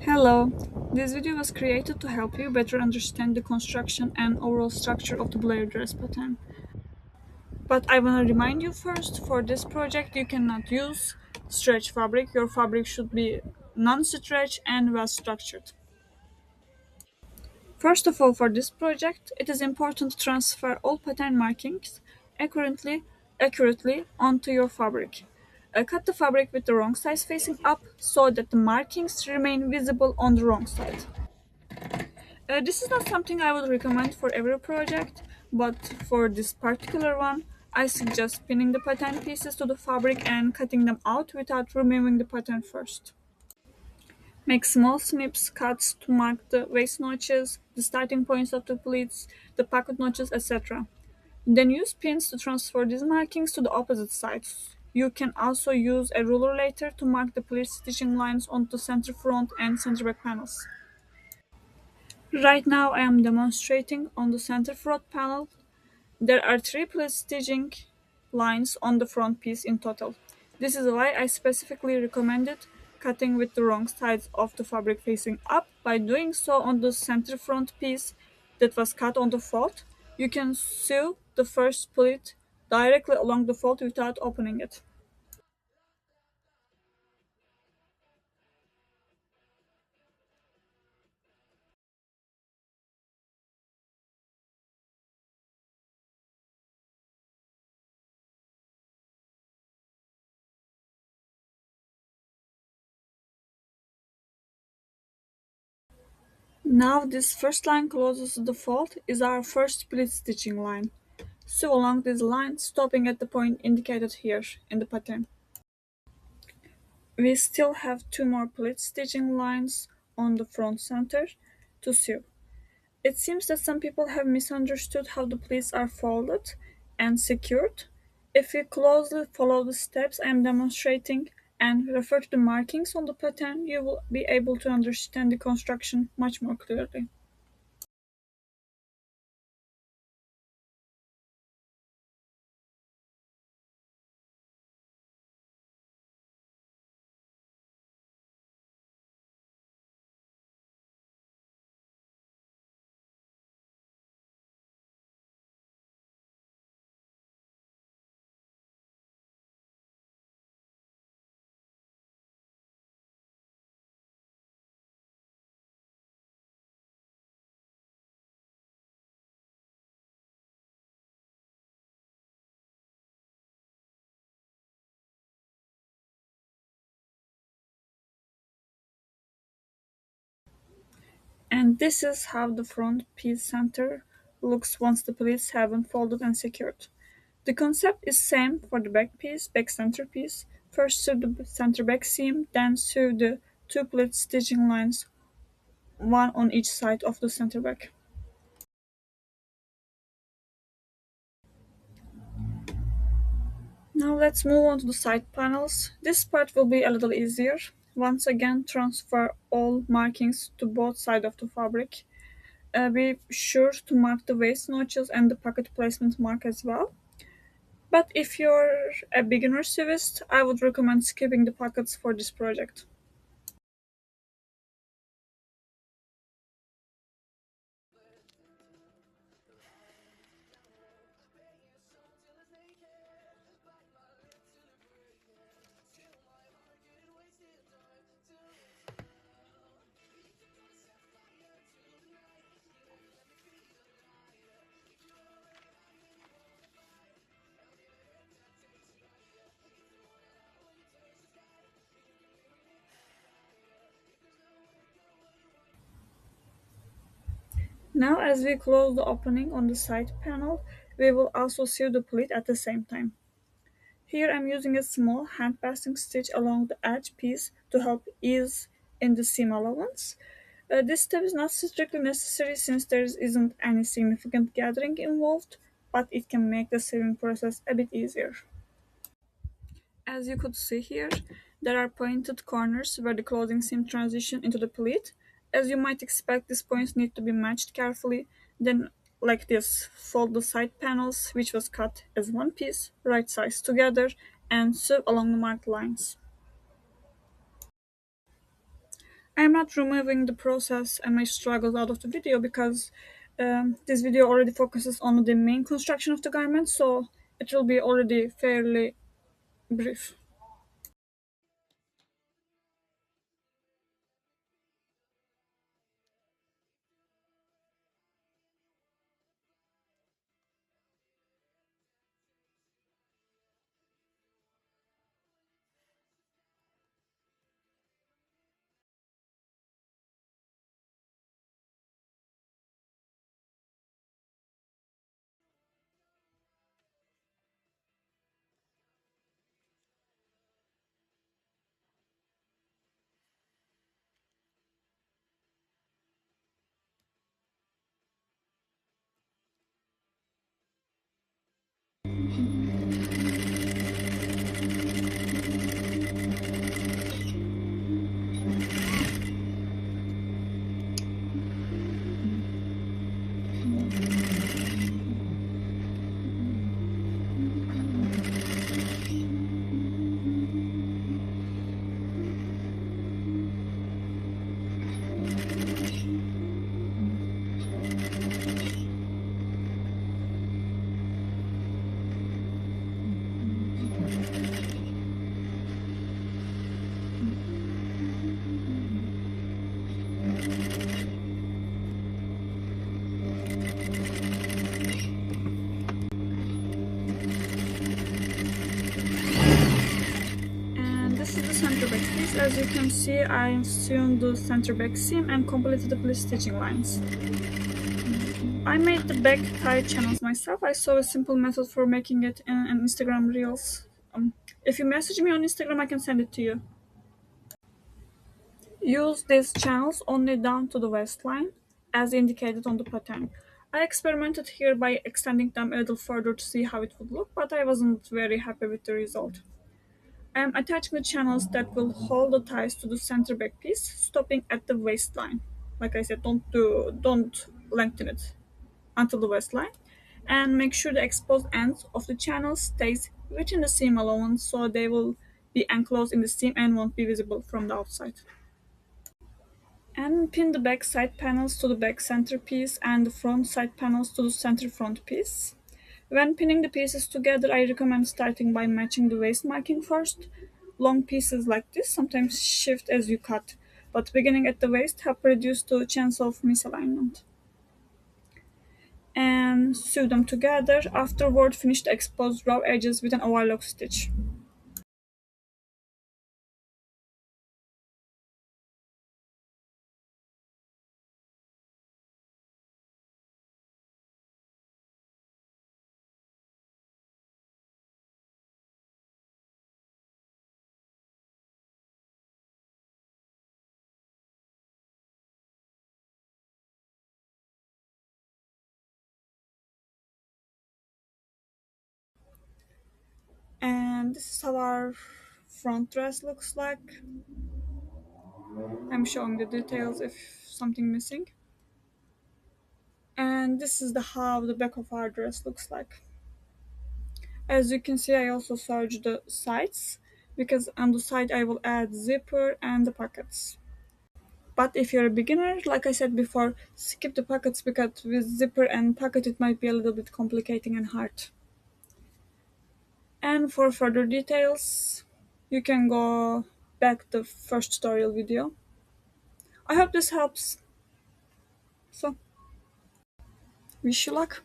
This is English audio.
Hello, this video was created to help you better understand the construction and overall structure of the Blair Dress pattern. But I want to remind you first, for this project you cannot use stretch fabric. Your fabric should be non-stretch and well structured. First of all, for this project, it is important to transfer all pattern markings accurately, accurately onto your fabric. Cut the fabric with the wrong size facing up so that the markings remain visible on the wrong side. This is not something I would recommend for every project, but for this particular one, I suggest pinning the pattern pieces to the fabric and cutting them out without removing the pattern first. Make small snips cuts to mark the waist notches, the starting points of the pleats, the pocket notches, etc. Then use pins to transfer these markings to the opposite sides. You can also use a ruler later to mark the pleat stitching lines onto center front and center back panels. Right now I am demonstrating on the center front panel. There are three pleat stitching lines on the front piece in total. This is why I specifically recommended cutting with the wrong sides of the fabric facing up. By doing so on the center front piece that was cut on the fold, you can sew the first pleat directly along the fold without opening it. Now this first line closest to the fold is our first split stitching line. Sew along this line, stopping at the point indicated here in the pattern. We still have two more pleat stitching lines on the front center to sew. It seems that some people have misunderstood how the pleats are folded and secured. If you closely follow the steps I am demonstrating and refer to the markings on the pattern, you will be able to understand the construction much more clearly. And this is how the front piece center looks once the pleats have been folded and secured. The concept is same for the back piece, back center piece. First sew the center back seam, then sew the two pleat stitching lines, one on each side of the center back. Now let's move on to the side panels. This part will be a little easier. Once again, transfer all markings to both sides of the fabric. Be sure to mark the waist notches and the pocket placement mark as well. But if you're a beginner sewist, I would recommend skipping the pockets for this project. Now as we close the opening on the side panel, we will also sew the pleat at the same time. Here I'm using a small hand passing stitch along the edge piece to help ease in the seam allowance. This step is not strictly necessary since there isn't any significant gathering involved, but it can make the sewing process a bit easier. As you could see here, there are pointed corners where the closing seam transition into the pleat. As you might expect, these points need to be matched carefully. Then, like this, fold the side panels, which was cut as one piece, right sides together, and sew along the marked lines. I'm not removing the process and my struggles out of the video because this video already focuses on the main construction of the garment, so it will be already fairly brief. And this is the center back piece. As you can see, I sewn the center back seam and completed the pleat stitching lines. I made the back tie channels myself. I saw a simple method for making it in an Instagram Reels. If you message me on Instagram, I can send it to you. Use these channels only down to the waistline, as indicated on the pattern. I experimented here by extending them a little further to see how it would look, but I wasn't very happy with the result. I am attaching the channels that will hold the ties to the center back piece, stopping at the waistline. Like I said, don't lengthen it until the waistline, and make sure the exposed ends of the channel stays within the seam allowance so they will be enclosed in the seam and won't be visible from the outside. And pin the back side panels to the back center piece and the front side panels to the center front piece. When pinning the pieces together, I recommend starting by matching the waist marking first. Long pieces like this sometimes shift as you cut, but beginning at the waist help reduce the chance of misalignment. And sew them together. Afterward, finish the exposed raw edges with an overlock stitch. And this is how our front dress looks like. I'm showing the details if something missing. And this is the how the back of our dress looks like. As you can see, I also serged the sides because on the side I will add zipper and the pockets. But if you're a beginner, like I said before, skip the pockets because with zipper and pocket it might be a little bit complicating and hard. And for further details, you can go back the first tutorial video. I hope this helps. So, wish you luck.